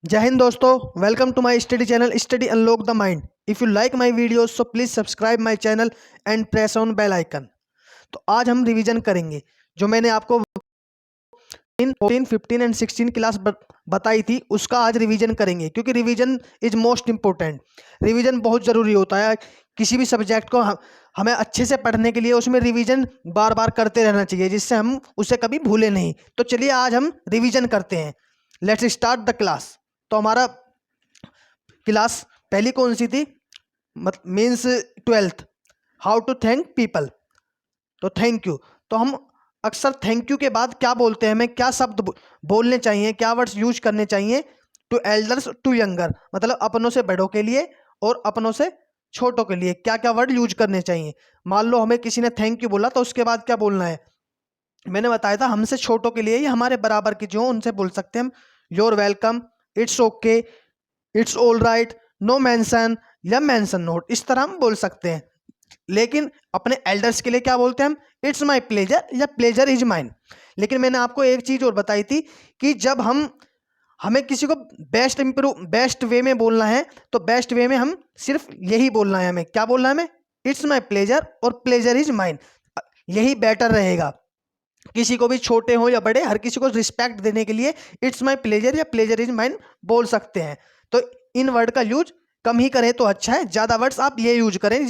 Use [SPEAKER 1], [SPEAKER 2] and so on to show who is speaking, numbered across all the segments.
[SPEAKER 1] जय हिंद दोस्तों, welcome to my study channel study unlock the mind. If you like my videos so please subscribe my channel and press on bell icon. तो आज हम revision करेंगे जो मैंने आपको 14, 15 एंड 16 क्लास बताई थी, उसका आज रिवीजन करेंगे क्योंकि revision is most important. Revision बहुत ज़रूरी होता है किसी भी सब्जेक्ट को। हमें अच्छे से पढ़ने के लिए उसमें रिवीजन बार बार करते रहना चाहिए जिससे हम उसे कभी भूले नहीं। तो चलिए आज हम रिवीजन करते हैं। Let's start the class. तो हमारा क्लास पहली कौन सी थी? Means 12th, how to thank people. तो थैंक यू। तो हम अक्सर थैंक यू के बाद क्या बोलते हैं, हमें क्या शब्द बोलने चाहिए, क्या वर्ड्स यूज करने चाहिए? टू एल्डर्स टू यंगर, मतलब अपनों से बड़ों के लिए और अपनों से छोटों के लिए क्या क्या वर्ड यूज करने चाहिए। मान लो हमें किसी ने थैंक यू बोला तो उसके बाद क्या बोलना है? मैंने बताया था हमसे छोटों के लिए या हमारे बराबर की जो उनसे बोल सकते हैं हम you're welcome, it's okay, it's all right, no mention या मेंशन नोट, इस तरह हम बोल सकते हैं। लेकिन अपने एल्डर्स के लिए क्या बोलते हैं हम? इट्स माई प्लेजर या प्लेजर इज माइन। लेकिन मैंने आपको एक चीज और बताई थी कि जब हमें किसी को बेस्ट वे में बोलना है तो बेस्ट वे में हम सिर्फ यही बोलना है। हमें क्या बोलना है? हमें इट्स माई प्लेजर और प्लेजर इज माइन, यही बेटर रहेगा। किसी को भी छोटे हो या बड़े, हर किसी को रिस्पेक्ट देने के लिए इट्स माई प्लेजर या प्लेजर इज माइन बोल सकते हैं। तो इन वर्ड का यूज कम ही करें तो अच्छा है, ज्यादा वर्ड्स आप ये यूज करें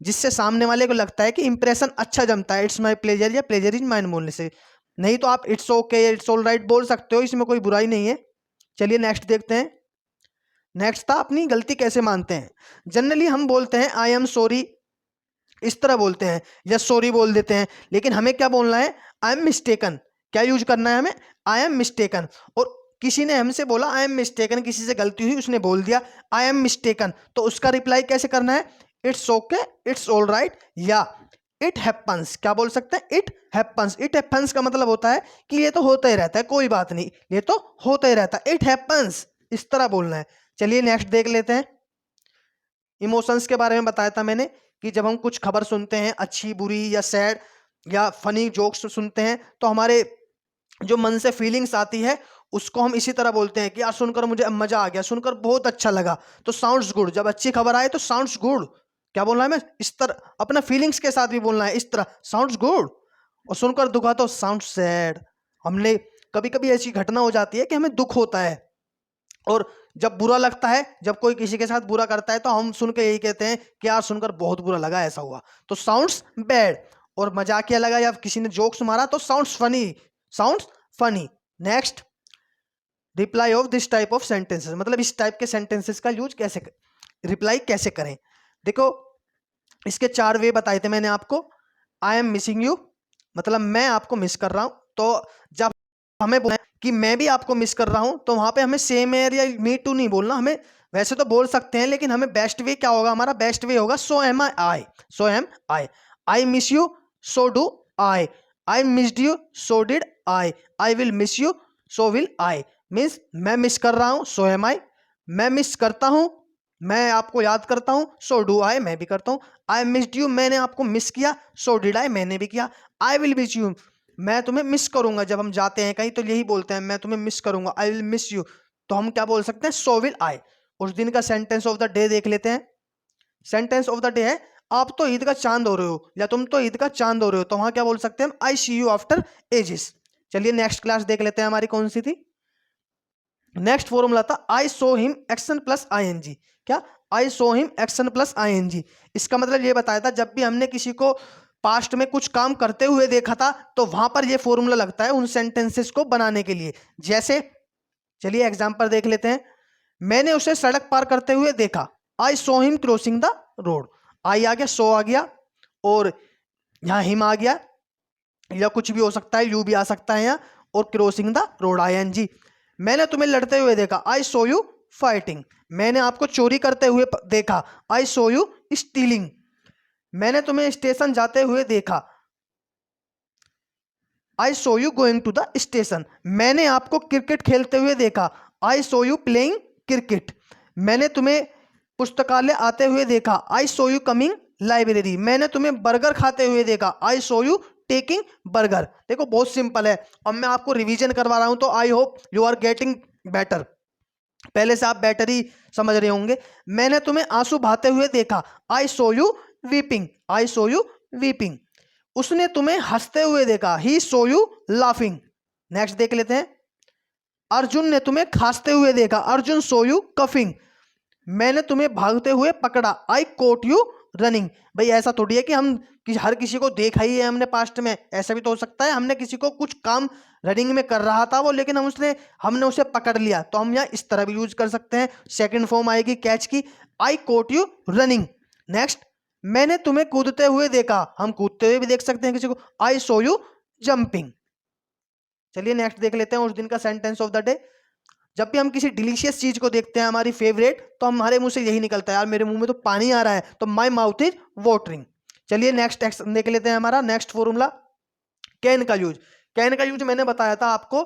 [SPEAKER 1] जिससे सामने वाले को लगता है कि इंप्रेशन अच्छा जमता है इट्स माई प्लेजर या प्लेजर इज माइन बोलने से। नहीं तो आप it's okay, it's all right बोल सकते हो, इसमें कोई बुराई नहीं है। चलिए नेक्स्ट देखते हैं। नेक्स्ट था अपनी गलती कैसे मानते हैं। जनरली हम बोलते हैं आई एम सॉरी, इस तरह बोलते हैं या सॉरी बोल देते हैं। लेकिन हमें क्या बोलना है? I am mistaken. क्या यूज करना है हमें? I am mistaken. और किसी ने हमसे बोला आई एम मिस्टेकन, किसी से गलती हुई, उसने बोल दिया आई एम मिस्टेकन, तो उसका रिप्लाई कैसे करना है? It's okay, it's all right, या इट हैपन्स। क्या बोल सकते हैं? It happens. इट हैपन्स का मतलब होता है कि ये तो होता ही रहता है, कोई बात नहीं, ये तो होता ही रहता है, इट हैपन्स, इस तरह बोलना है। चलिए नेक्स्ट देख लेते हैं। इमोशंस के बारे में बताया था मैंने कि जब हम कुछ खबर सुनते हैं, अच्छी बुरी या सैड या फनी जोक्स सुनते हैं, तो हमारे जो मन से फीलिंग्स आती है उसको हम इसी तरह बोलते हैं कि यार सुनकर मुझे मजा आ गया, सुनकर बहुत अच्छा लगा, तो साउंड्स गुड। जब अच्छी खबर आए तो साउंड्स गुड। क्या बोलना है हमें? इस तरह अपना फीलिंग्स के साथ भी बोलना है, इस तरह साउंड्स गुड। और सुनकर दुख आता तो साउंड सैड। हमने कभी कभी ऐसी घटना हो जाती है कि हमें दुख होता है, और जब बुरा लगता है, जब कोई किसी के साथ बुरा करता है तो हम सुन के यही कहते हैं कि यार सुनकर बहुत बुरा लगा, ऐसा हुआ, तो साउंड्स बैड। और मजाकिया लगा या किसी ने जोक्स मारा तो sounds funny, sounds funny. Next, reply off this type of sentences, मतलब इस टाइप के सेंटेंसेस का यूज कैसे, रिप्लाई कैसे करें। देखो इसके 4 वे बताए थे मैंने आपको। आई एम मिसिंग यू, मतलब मैं आपको मिस कर रहा हूं। तो जब हमें बोलना है कि मैं भी आपको मिस कर रहा हूं, तो वहां पे हमें सेम एयर या मी टू नहीं बोलना। हमें वैसे तो बोल सकते हैं, लेकिन हमें बेस्ट वे क्या होगा? हमारा बेस्ट वे होगा so am I, so am I. I miss you, so do I. I missed you, so did I. I will miss you, so will I. Means मैं मिस कर रहा हूं, सो am आई। मैं miss करता हूं, मैं आपको याद करता हूं, सो डू आई, मैं भी करता हूं। आई मिस्ड यू, मैंने आपको मिस किया, सो डिड आई, मैंने भी किया। आई विल मिस यू, मैं तुम्हें मिस करूंगा। जब हम जाते हैं कहीं तो यही बोलते हैं, मैं तुम्हें मिस करूंगा, आई विल मिस यू। तो हम क्या बोल सकते हैं? सो विल आई। उस दिन का सेंटेंस ऑफ द डे देख लेते हैं। सेंटेंस ऑफ द डे है आप तो ईद का चांद हो रहे हो, या तुम तो ईद का चांद हो रहे हो। तो वहां क्या बोल सकते हैं हम? आई सी यू आफ्टर एजेस। चलिए नेक्स्ट क्लास देख लेते हैं, हमारी कौन सी थी। नेक्स्ट फॉर्मूला था आई saw him action plus ING. क्या? आई saw him action plus ING. इसका मतलब ये बताया था जब भी हमने किसी को पास्ट में कुछ काम करते हुए देखा था तो वहां पर ये फॉर्मूला लगता है उन सेंटेंसेस को बनाने के लिए। जैसे चलिए एग्जांपल देख लेते हैं। मैंने उसे सड़क पार करते हुए देखा, I saw him crossing the road. आई आ गया, सो आ गया, और यहाँ हिम आ गया, या कुछ भी हो सकता है, यू भी आ सकता है यहाँ, और क्रॉसिंग द रोड आईएनजी। मैंने तुम्हें लड़ते हुए देखा, आई सो यू फाइटिंग। मैंने आपको चोरी करते हुए देखा, आई सो यू स्टीलिंग। मैंने तुम्हें स्टेशन जाते हुए देखा, I saw you going to the station. मैंने आपको क्रिकेट खेलते हुए देखा, I saw you playing cricket. मैंने तुम्हें पुस्तकालय आते हुए देखा, I saw you coming library. मैंने तुम्हें बर्गर खाते हुए देखा, I saw you taking burger. देखो बहुत सिंपल है। अब मैं आपको रिवीजन करवा रहा हूं तो I hope you are getting better. पहले से आप बैटरी समझ रहे होंगे। मैंने तुम्हें आंसू बहाते हुए देखा, I saw you weeping, I saw you weeping. उसने तुम्हें हंसते हुए देखा, he saw you laughing. Next देख लेते हैं। अर्जुन ने तुम्हें खांसते हुए देखा, अर्जुन सो यू कफिंग। मैंने तुम्हें भागते हुए पकड़ा, आई कोट यू रनिंग। भाई ऐसा थोड़ी है कि हर किसी को देखा ही है हमने पास्ट में, ऐसा भी तो हो सकता है हमने किसी को कुछ काम रनिंग में कर रहा था वो, लेकिन हमने उसे पकड़ लिया, तो हम यहाँ इस तरह भी यूज कर सकते हैं। सेकंड फॉर्म आएगी कैच की, I quote you running. Next, मैंने तुम्हें कूदते हुए देखा, हम कूदते हुए भी देख सकते हैं किसी को, आई सो यू जंपिंग। चलिए नेक्स्ट देख लेते हैं उस दिन का सेंटेंस ऑफ द डे। जब भी हम किसी डिलीशियस चीज को देखते हैं हमारी फेवरेट, तो हमारे मुंह से यही निकलता है, यार मेरे मुंह में तो पानी आ रहा है, तो माई माउथ इज वाटरिंग। चलिए नेक्स्ट देख लेते हैं हमारा नेक्स्ट फॉर्मूला, कैन का यूज। कैन का यूज मैंने बताया था आपको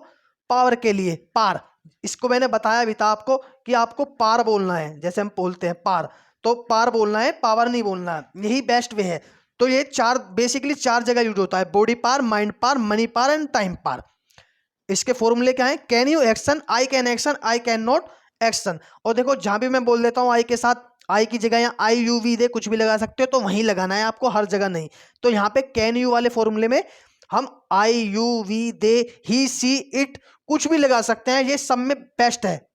[SPEAKER 1] पावर के लिए, पार। इसको मैंने बताया भी था आपको कि आपको पार बोलना है, जैसे हम बोलते हैं पार, तो पार बोलना है, पावर नहीं बोलना है, यही बेस्ट वे है। तो ये बेसिकली चार जगह यूज होता है, body power, mind power, money power and time power. इसके फॉर्मूले क्या है, can you action, I can action, I can not action. और देखो जहां भी मैं बोल देता हूं आई के साथ, आई की जगह यहाँ आई यू वी दे कुछ भी लगा सकते हो, तो वहीं लगाना है आपको, हर जगह नहीं। तो यहाँ पे कैन यू वाले फॉर्मूले में हम I you we they he she it कुछ भी लगा सकते हैं, ये सब में बेस्ट है,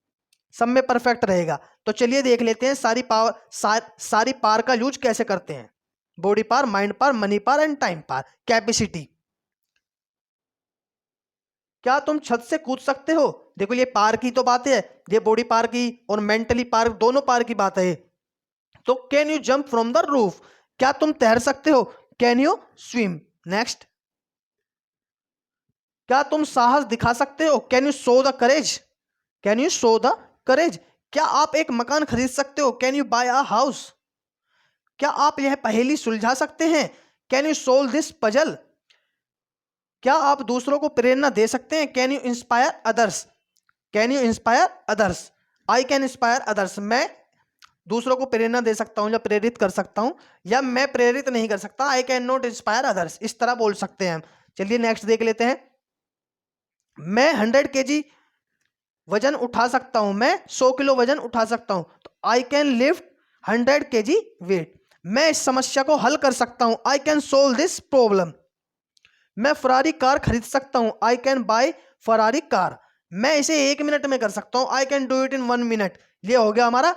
[SPEAKER 1] सब में परफेक्ट रहेगा। तो चलिए देख लेते हैं सारी पार का यूज कैसे करते हैं। Body power, mind power, money power and time power. Capacity, क्या तुम छत से कूद सकते हो? देखो ये पार की तो बात है, ये बॉडी पार की और मेंटली पार, दोनों पार की बात है। तो can you jump from the roof, क्या तुम तैर सकते हो? Can you swim. नेक्स्ट, क्या तुम साहस दिखा सकते हो? Can you show the courage, can you show the courage. क्या आप एक मकान खरीद सकते हो? Can you buy a house. क्या आप यह पहेली सुलझा सकते हैं? Can you solve this puzzle. क्या आप दूसरों को प्रेरणा दे सकते हैं? Can you inspire others, can you inspire others. I can inspire others, मैं दूसरों को प्रेरणा दे सकता हूं या प्रेरित कर सकता हूं, या मैं प्रेरित नहीं कर सकता, I can not inspire others, इस तरह बोल सकते हैं हम। चलिए नेक्स्ट देख लेते हैं। मैं 100 kg वजन उठा सकता हूं, मैं 100 किलो वजन उठा सकता हूं, तो I can lift 100 kg weight. मैं इस समस्या को हल कर सकता हूं, I can solve this problem. मैं फरारी कार खरीद सकता हूं, I can buy Ferrari car. मैं इसे 1 मिनट में कर सकता हूं, I can do it in 1 minute. ये हो गया हमारा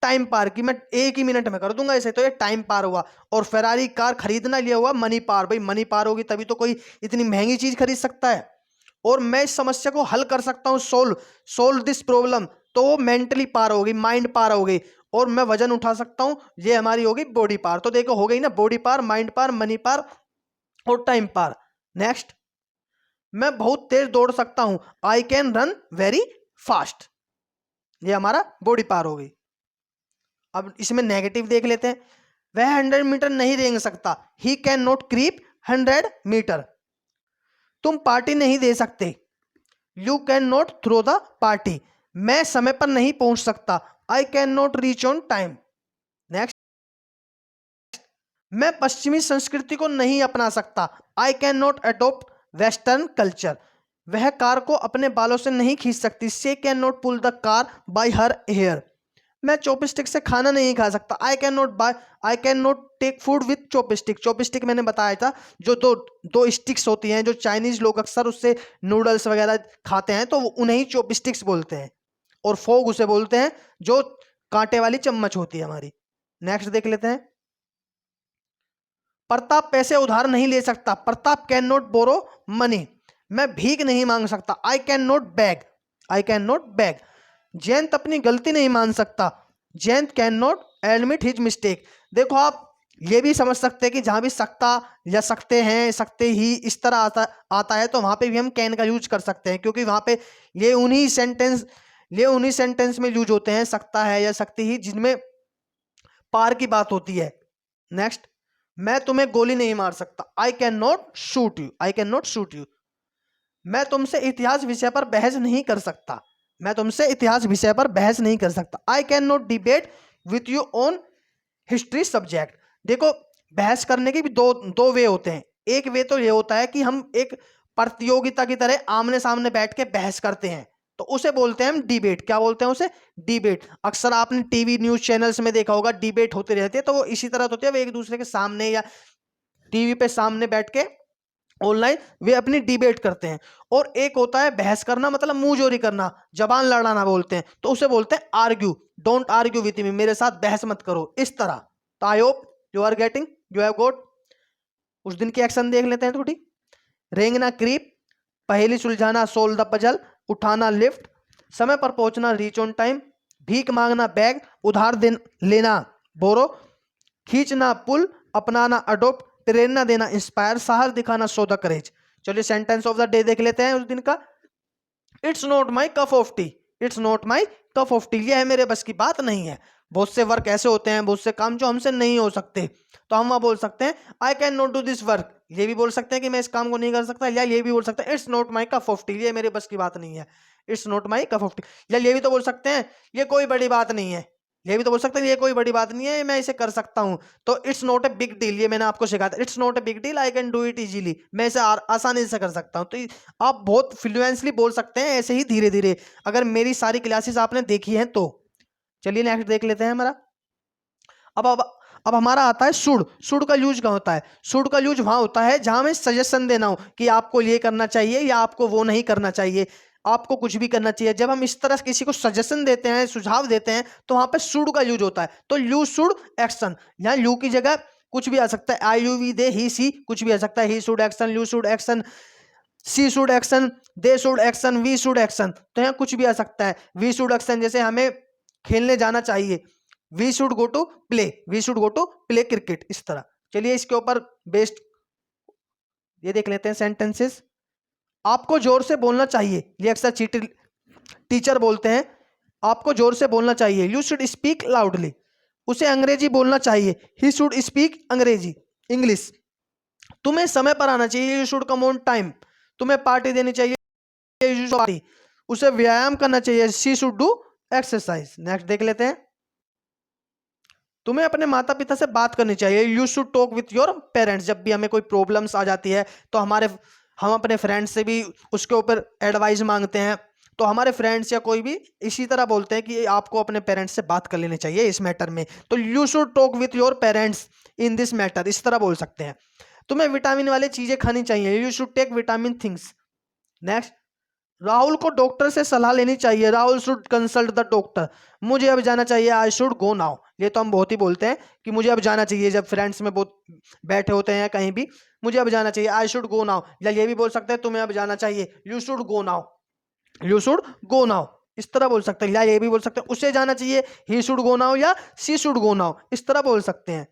[SPEAKER 1] टाइम पार की, मैं 1 ही मिनट में कर दूंगा इसे, तो ये टाइम पार हुआ। और फेरारी कार खरीदना, ये हुआ मनी पार। भाई मनी पार होगी तभी तो कोई इतनी महंगी चीज खरीद सकता है। और मैं इस समस्या को हल कर सकता हूं, सोल्व दिस प्रॉब्लम, तो वो मेंटली पार होगी, माइंड पार हो गई। और मैं वजन उठा सकता हूं, ये हमारी होगी बॉडी पार। तो देखो हो गई ना, body power, mind power, money पार और टाइम पार। नेक्स्ट, मैं बहुत तेज दौड़ सकता हूं, I can run very fast. ये हमारा बॉडी पार हो गई। अब इसमें नेगेटिव देख लेते हैं। वह 100 मीटर नहीं रेंग सकता, he can not creep 100 metre. तुम पार्टी नहीं दे सकते, you can not throw the party. मैं समय पर नहीं पहुंच सकता, I can not reach on time. Next, मैं पश्चिमी संस्कृति को नहीं अपना सकता, I can not adopt western culture. वह कार को अपने बालों से नहीं खींच सकती, she can not pull the car by her hair. मैं चॉपस्टिक से खाना नहीं खा सकता, I can not take food with chopstick. Chopstick मैंने बताया था, जो दो स्टिक्स होती हैं, जो चाइनीज लोग अक्सर उससे नूडल्स वगैरह खाते हैं, तो उन्हें ही चॉपस्टिक्स बोलते हैं। और फोग उसे बोलते हैं जो कांटे वाली चम्मच होती है हमारी। नेक्स्ट देख लेते हैं। प्रताप पैसे उधार नहीं ले सकता, Pratap can not borrow money. मैं भीख नहीं मांग सकता, I can not beg, I can not beg. Jayant अपनी गलती नहीं मान सकता, Jayant can not admit his mistake. देखो आप ये भी समझ सकते हैं कि जहां भी सकता या सकते हैं, सकते ही इस तरह आता है, तो वहां पे भी हम कैन का यूज कर सकते हैं, क्योंकि वहां पे ये उन्हीं सेंटेंस में यूज होते हैं, सकता है या सकती ही, जिनमें पार की बात होती है। नेक्स्ट, मैं तुम्हें गोली नहीं मार सकता, I can not shoot you, I can not shoot you. मैं तुमसे इतिहास विषय पर बहस नहीं कर सकता, मैं तुमसे इतिहास विषय पर बहस नहीं कर सकता, I can not debate with you on history subject. देखो बहस करने के भी दो वे होते हैं। एक वे तो ये होता है कि हम एक प्रतियोगिता की तरह आमने सामने बैठ के बहस करते हैं, तो उसे बोलते हैं हम डिबेट। क्या बोलते हैं उसे? डिबेट। अक्सर आपने टीवी न्यूज चैनल्स में देखा होगा, डिबेट होते रहते हैं, तो वो इसी तरह होते हैं, वो एक दूसरे के सामने या टीवी पे सामने बैठ के ऑनलाइन वे अपनी डिबेट करते हैं। और एक होता है बहस करना, मतलब मुंह जोरी करना, जबान लड़ाना बोलते हैं, तो उसे बोलते हैं argue. Don't argue with me, मेरे साथ बहस मत करो, इस तरह। तो I hope you are getting, you have got. उस दिन की एक्शन देख लेते हैं थोड़ी। रेंगना क्रीप, पहेली सुलझाना सोल्व द पजल, उठाना लिफ्ट, समय पर पहुंचना रीच ऑन टाइम, भीख मांगना बैग, उधार लेना बोरो, खींचना पुल, अपनाना अडोप्ट, प्रेरणा देना इंस्पायर, साहस दिखाना शो द करेज। चलिए सेंटेंस ऑफ द डे देख लेते हैं उस दिन का। It's not my cup of T, it's not my cup of T, यह है मेरे बस की बात नहीं है। बहुत से वर्क ऐसे होते हैं, बहुत से काम जो हमसे नहीं हो सकते, तो हम वहां बोल सकते हैं आई can not do this work. ये भी बोल सकते हैं कि मैं इस काम को नहीं कर सकता, या ये भी बोल सकते हैं it's not my cup of T, ये मेरे बस की बात नहीं है, it's not my cup of T. या ये भी तो बोल सकते हैं ये कोई बड़ी बात नहीं है, ये भी तो बोल सकते हैं ये कोई बड़ी बात नहीं है, मैं इसे कर सकता हूं। तो it's not a big deal, ये मैंने आपको सिखाया था, it's not a big deal, I can do it easily, मैं इसे आसानी से कर सकता हूं। तो आप बहुत फ्लुएंसली बोल सकते हैं ऐसे ही धीरे धीरे, अगर मेरी सारी क्लासेस आपने देखी हैं तो। चलिए नेक्स्ट देख लेते हैं हमारा। अब हमारा आता है शुड। शुड का यूज कहाँ होता है? शुड का यूज वहां होता है जहां मैं सजेशन देना हो कि आपको ये करना चाहिए या आपको वो नहीं करना चाहिए, आपको कुछ भी करना चाहिए। जब हम इस तरह किसी को सजेशन देते हैं, सुझाव देते हैं, तो वहां पे शुड का यूज होता है। तो यू शुड एक्शन, यहाँ यू की जगह कुछ भी आ सकता है, आई यू वी दे ही सी, कुछ भी आ सकता है। He should action, you should action, she should action, they should action, we should action, तो यहाँ कुछ भी आ सकता है। वी शुड एक्शन जैसे हमें खेलने जाना चाहिए, we should go to play, we should go to play cricket, इस तरह। चलिए इसके ऊपर बेस्ड ये देख लेते हैं सेंटेंसेस। आपको जोर से बोलना चाहिए, ये अक्सर टीचर बोलते हैं, आपको जोर से बोलना चाहिए, यू शुड स्पीक लाउडली। उसे अंग्रेजी बोलना चाहिए, ही शुड स्पीक अंग्रेजी, इंग्लिश। तुम्हें समय पर आना चाहिए, you should come on time. तुम्हें पार्टी देनी चाहिए, यू शुड पार्टी। उसे व्यायाम करना चाहिए, she should do exercise. Next देख लेते हैं। तुम्हें अपने माता पिता से बात करनी चाहिए, you should talk with your parents. जब भी हमें कोई प्रॉब्लम्स आ जाती है तो हम अपने फ्रेंड्स से भी उसके ऊपर एडवाइस मांगते हैं, तो हमारे फ्रेंड्स या कोई भी इसी तरह बोलते हैं कि आपको अपने पेरेंट्स से बात कर लेनी चाहिए इस मैटर में, तो you should talk with your parents in this matter, इस तरह बोल सकते हैं। तुम्हें विटामिन वाली चीजें खानी चाहिए, you should take vitamin things. Next, Rahul को डॉक्टर से सलाह लेनी चाहिए, Rahul should consult the doctor. मुझे अब जाना चाहिए, आई शुड गो नाउ। ये तो हम बहुत ही बोलते हैं कि मुझे अब जाना चाहिए, जब फ्रेंड्स में बहुत बैठे होते हैं कहीं भी, मुझे अब जाना चाहिए, आई शुड गो नाउ। या ये भी बोल सकते हैं तुम्हें अब जाना चाहिए, you should go now, you should go now, इस तरह बोल सकते हैं। या ये भी बोल सकते हैं उसे जाना चाहिए, ही शुड गो नाउ या सी शुड गो नाउ, इस तरह बोल सकते हैं।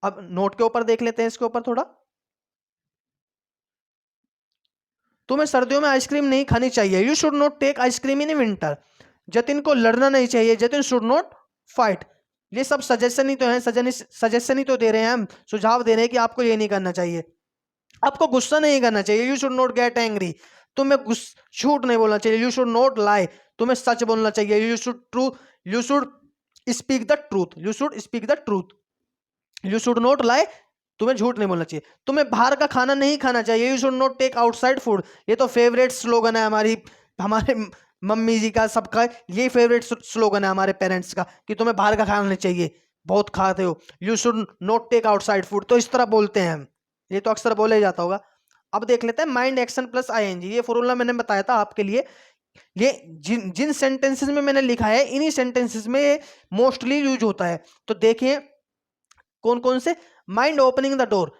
[SPEAKER 1] अब नोट के ऊपर देख लेते हैं, इसके ऊपर थोड़ा। तुम्हें सर्दियों में आइसक्रीम नहीं खानी चाहिए, you should not take ice cream in winter. Jatin को लड़ना नहीं चाहिए, जतिन शुड नॉट फाइट। ये सब सजेशन ही तो है, सजेशन ही तो दे रहे हैं हम, सुझाव दे रहे हैं कि आपको ये नहीं करना चाहिए, आपको गुस्सा नहीं करना चाहिए, you should not get angry. तुम्हें झूठ नहीं बोलना चाहिए, यू शुड नॉट लाई। तुम्हें सच बोलना चाहिए, you should speak the truth, you should speak the truth, you should not lie. तुम्हें झूठ नहीं बोलना चाहिए। तुम्हें बाहर का खाना नहीं खाना चाहिए, you should not take outside food. ये तो फेवरेट स्लोगन है हमारे मम्मी जी का, सबका ये फेवरेट स्लोगन है हमारे पेरेंट्स का, कि तुम्हें बाहर का खाना नहीं चाहिए, बहुत खाते हो, you should not take outside food. तो इस तरह बोलते हैं हम, ये तो अक्सर बोला ही जाता होगा। अब देख लेते हैं माइंड एक्शन प्लस आईएनजी। ये फॉर्मूला मैंने बताया था आपके लिए। ये जिन जिन सेंटेंसेस में मैंने लिखा है, इन्हीं सेंटेंसेस में मोस्टली यूज होता है। तो देखिए कौन कौन से। माइंड ओपनिंग द डोर,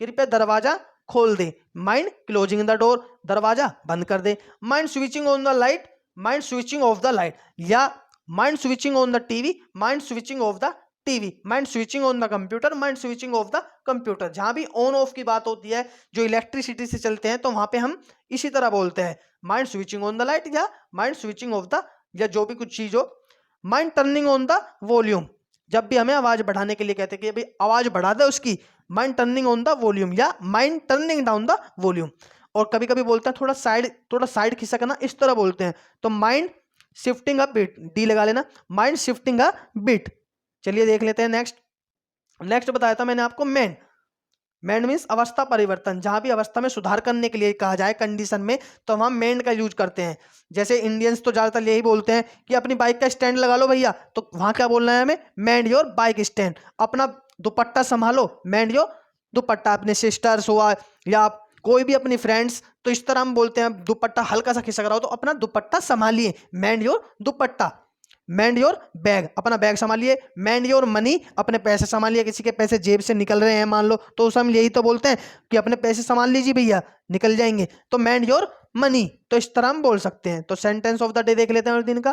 [SPEAKER 1] कृपया दरवाजा खोल दे। माइंड क्लोजिंग द डोर, दरवाजा बंद कर दे। Mind switching on the light, mind switching off the light. या mind switching on the TV, mind switching off the TV. Mind switching on the computer, mind switching off the computer. जहां भी on off की बात होती है, जो electricity से चलते हैं, तो वहां पे हम इसी तरह बोलते हैं, mind switching on the light या माइंड स्विचिंग ऑफ द, या जो भी कुछ चीज हो। Mind turning on the volume, जब भी हमें आवाज बढ़ाने के लिए कहते हैं कि भाई आवाज बढ़ा दे उसकी, mind turning on the volume या mind turning down the volume. और कभी कभी बोलते हैं थोड़ा साइड खिसकना, इस तरह बोलते हैं, तो mind shifting a bit, D लगा लेना, माइंड शिफ्टिंग अ बिट। चलिए देख लेते हैं नेक्स्ट। नेक्स्ट बताया था मैंने आपको मैन। मेंड मीन्स अवस्था परिवर्तन, जहां भी अवस्था में सुधार करने के लिए कहा जाए कंडीशन में, तो हम मेंड का यूज करते हैं। जैसे इंडियंस तो ज्यादातर यही बोलते हैं कि अपनी बाइक का स्टैंड लगा लो भैया, तो वहां क्या बोलना है हमें, मेंड योर बाइक स्टैंड। अपना दुपट्टा संभालो, मेंड योर दुपट्टा। अपने सिस्टर्स हुआ या कोई भी अपनी फ्रेंड्स, तो इस तरह हम बोलते हैं दुपट्टा हल्का सा खिसक रहा हो तो अपना दुपट्टा संभालिए, mend your dupatta. Mend your bag, अपना बैग संभालिए। मेंड योर मनी, अपने पैसे संभालिए। किसी के पैसे जेब से निकल रहे हैं मान लो, तो उस हम यही तो बोलते हैं कि अपने पैसे संभाल लीजिए भैया, निकल जाएंगे, तो मेंड योर मनी। तो इस तरह हम बोल सकते हैं। तो सेंटेंस ऑफ द डे देख लेते हैं और दिन का।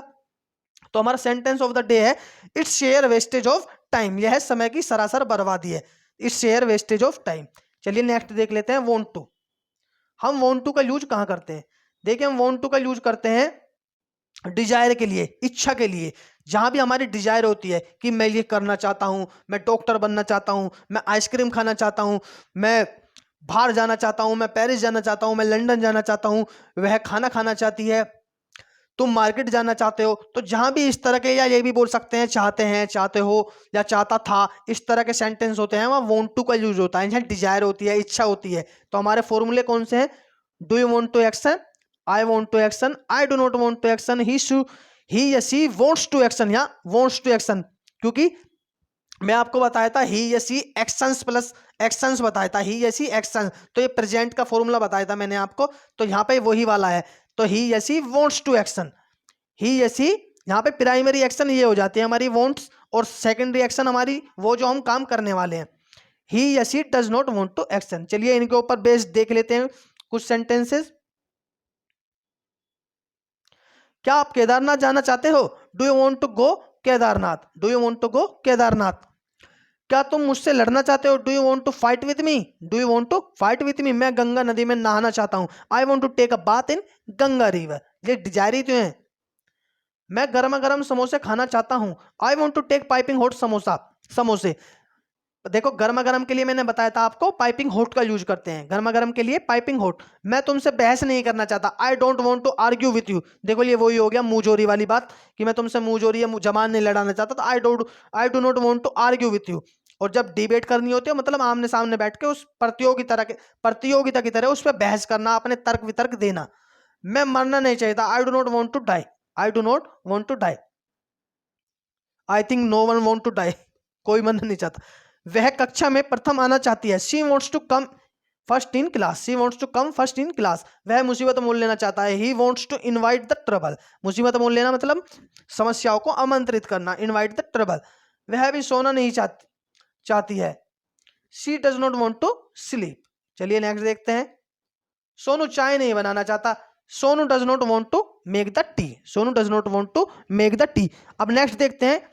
[SPEAKER 1] तो हमारा सेंटेंस ऑफ द डे है its share wastage of time. यह है समय की सरासर बर्बादी है, its share wastage of time. चलिए नेक्स्ट देख लेते हैं, वांट टू। हम वांट टू का यूज कहां करते हैं? देखिए हम वांट टू का यूज करते हैं डिजायर के लिए, इच्छा के लिए। जहां भी हमारी डिजायर होती है कि मैं ये करना चाहता हूं, मैं डॉक्टर बनना चाहता हूं, मैं आइसक्रीम खाना चाहता हूं, मैं बाहर जाना चाहता हूं, मैं पेरिस जाना चाहता हूं, मैं लंदन जाना चाहता हूं, वह खाना खाना चाहती है, तुम मार्केट जाना चाहते हो। तो जहां भी इस तरह के, या ये भी बोल सकते हैं चाहते हैं, चाहते हो, या चाहता था, इस तरह के सेंटेंस होते हैं, वहां वांट टू का यूज होता है। जहां डिजायर होती है, इच्छा होती है। तो हमारे फॉर्मूले कौन से हैं? Do you want to action, I want to action, I do not want to action, he या सी वांट्स टू एक्शन, या वांट्स टू एक्शन। क्योंकि मैं आपको बताया था ही या सी एक्शंस प्लस एक्शंस बताया था, ही या सी एक्शन, तो ये प्रेजेंट का फॉर्मूला बताया था मैंने आपको, तो यहाँ पे वही वाला है। तो ही या she wants to action, he या सी, यहाँ पे प्राइमरी एक्शन ये हो जाती है हमारी वांट्स, और सेकेंडरी एक्शन हमारी वो जो हम काम करने वाले हैं। ही या she does not want to action. चलिए इनके ऊपर बेस्ड देख लेते हैं कुछ सेंटेंसेस। क्या आप केदारनाथ जाना चाहते हो? Do you want to go Kedarnath, do you want to go Kedarnath. क्या तुम मुझसे लड़ना चाहते हो? Do you want to fight with me, do you want to fight with me. मैं गंगा नदी में नहाना चाहता हूं, I want to take a bath in Ganga river. ये डिजायरी तो है। मैं गर्मा गर्म समोसे खाना चाहता हूं, I want to take piping hot समोसे। देखो गर्मा गर्म के लिए मैंने बताया था आपको, पाइपिंग हॉट का यूज करते हैं, गर्मा गर्म के लिए पाइपिंग हॉट। मैं तुमसे बहस नहीं करना चाहता, I don't want to argue with you. देखो ये वही हो गया मुंहजोरी वाली बात, कि मैं तुमसे मुंहजोरी या जबान नहीं लड़ाना चाहता, तो I do not want to argue with you. और जब डिबेट करनी होती है, मतलब आमने सामने बैठ के उस प्रतियोगिता की तरह उस पर बहस करना, अपने तर्क वितर्क देना। मैं मरना नहीं चाहता, I do not want to die, I do not want to die. I think no one want to die, कोई मरना नहीं चाहता। वह कक्षा में प्रथम आना चाहती है, she wants to come first in class, she wants to come first in class. वह मुसीबत मोल लेना चाहता है, he wants to invite the trouble. मुसीबत मोल लेना मतलब समस्याओं को आमंत्रित करना, इनवाइट द ट्रबल। वह भी सोना नहीं चाहती है, she does not want to sleep. चलिए नेक्स्ट देखते हैं। सोनू चाय नहीं बनाना चाहता, Sonu does not want to make the tea, Sonu does not want to make the tea. अब नेक्स्ट देखते हैं।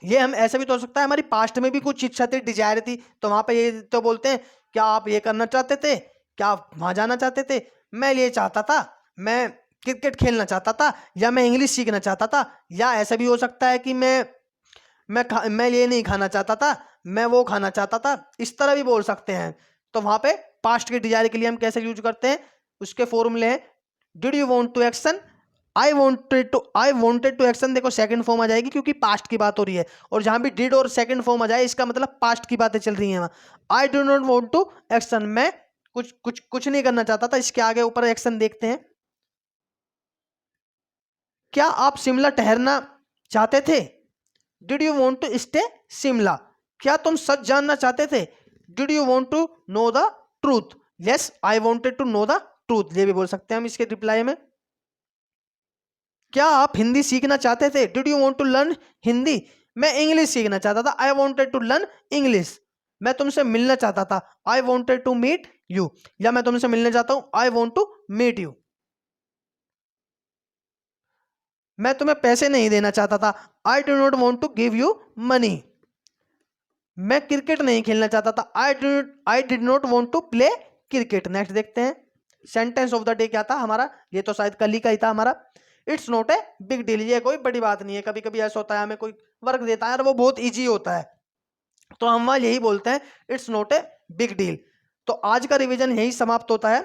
[SPEAKER 1] ये हम ऐसा भी तो हो सकता है हमारी पास्ट में भी कुछ इच्छा थी, डिजायर थी, तो वहां पे ये तो बोलते हैं क्या आप ये करना चाहते थे, क्या आप वहां जाना चाहते थे। मैं ये चाहता था, मैं क्रिकेट खेलना चाहता था, या मैं इंग्लिश सीखना चाहता था। या ऐसा भी हो सकता है कि मैं ये नहीं खाना चाहता था, मैं वो खाना चाहता था। इस तरह भी बोल सकते हैं। तो वहां पे पास्ट के डिजायर के लिए हम कैसे यूज करते हैं, उसके फॉर्मूले हैं did you want to action, I wanted to action. देखो सेकंड फॉर्म आ जाएगी क्योंकि पास्ट की बात हो रही है, और जहां भी डिड और सेकंड फॉर्म आ जाए इसका मतलब पास्ट की बातें चल रही हैं। I do not want to action, मैं कुछ नहीं करना चाहता था। इसके आगे ऊपर एक्शन देखते हैं। क्या आप शिमला ठहरना चाहते थे? Did you want to stay Shimla. क्या तुम सच जानना चाहते थे? Did you want to know the truth. Yes I wanted to know the truth, ये भी बोल सकते हैं हम इसके रिप्लाई में। क्या आप हिंदी सीखना चाहते थे? Did you want to learn Hindi. मैं इंग्लिश सीखना चाहता था, I wanted to learn English. मैं तुमसे मिलना चाहता था, I wanted to meet you. या मैं तुमसे मिलने चाहता हूं, I want to meet you. मैं तुम्हें पैसे नहीं देना चाहता था, I do not want to give you money. मैं क्रिकेट नहीं खेलना चाहता था, I did not want to play cricket. Next देखते हैं। सेंटेंस ऑफ द डे क्या था हमारा, ये तो शायद कल ही का ही था हमारा। It's not a big deal, ये कोई बड़ी बात नहीं है। कभी कभी ऐसा होता है हमें कोई वर्क देता है और वो बहुत इजी होता है, तो हम वहां यही बोलते हैं it's not a big deal. तो आज का रिवीजन यही समाप्त होता है।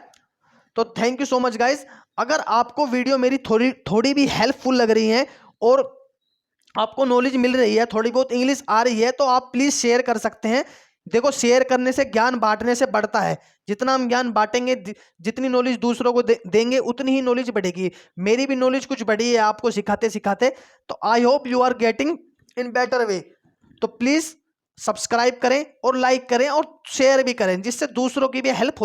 [SPEAKER 1] तो thank you so much guys. अगर आपको वीडियो मेरी थोड़ी भी हेल्पफुल लग रही है और आपको नॉलेज मिल रही है, थोड़ी बहुत इंग्लिश आ रही है, तो आप प्लीज शेयर कर सकते हैं। देखो शेयर करने से, ज्ञान बांटने से बढ़ता है। जितना हम ज्ञान बांटेंगे, जितनी नॉलेज दूसरों को देंगे, उतनी ही नॉलेज बढ़ेगी। मेरी भी नॉलेज कुछ बढ़ी है आपको सिखाते सिखाते। तो I hope you are getting in better way. तो प्लीज सब्सक्राइब करें और लाइक करें और शेयर भी करें, जिससे दूसरों की भी हेल्प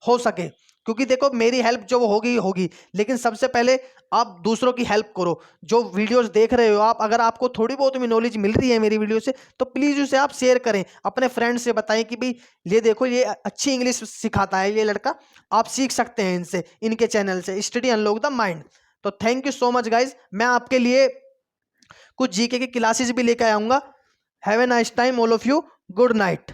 [SPEAKER 1] हो सके। क्योंकि देखो मेरी हेल्प जो होगी होगी, लेकिन सबसे पहले आप दूसरों की हेल्प करो। जो वीडियोस देख रहे हो आप, अगर आपको थोड़ी बहुत भी नॉलेज मिल रही है मेरी वीडियो से, तो प्लीज उसे आप शेयर करें, अपने फ्रेंड से बताएं कि भाई ये देखो, ये अच्छी इंग्लिश सिखाता है ये लड़का, आप सीख सकते हैं इनसे, इनके चैनल से, स्टडी अनलॉक द माइंड। तो thank you so much guys. मैं आपके लिए कुछ जीके की क्लासेस भी लेकर आऊंगा। Have a nice time all of you. Good night.